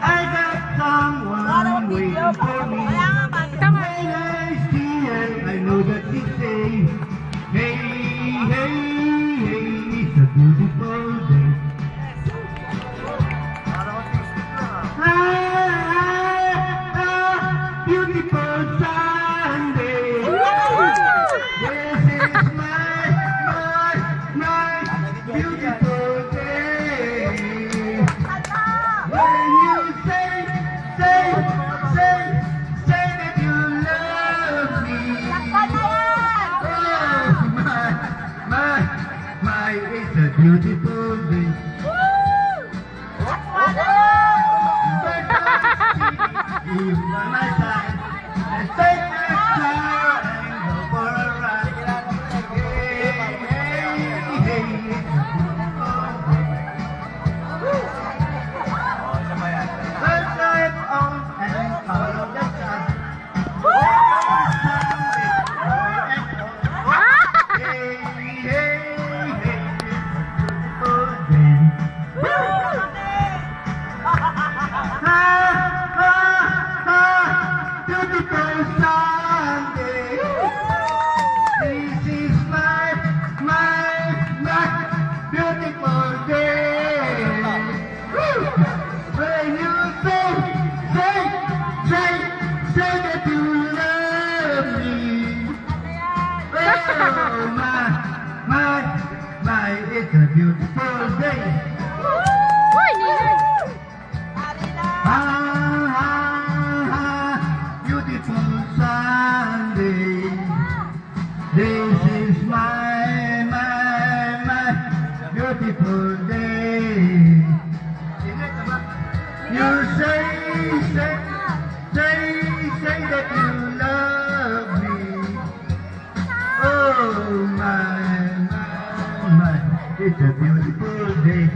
I got someone waiting for me. When I see her, I know that she say, hey, hey, hey, it's a beautiful day. Beautiful Sunday. This is my beautiful day. When you say that you love me. Oh, my, it's a beautiful day. If my side, and take this car and go for a ride. Hey, hey, hey, it's a beautiful day. Let's drive on and follow the sun. Hey, hey, hey, beautiful Sunday. This is my beautiful day. When you say that you love me. Oh, my, it's a beautiful day. Beautiful Sunday. This is my beautiful day. You say that you love me. Oh my, it's a beautiful day.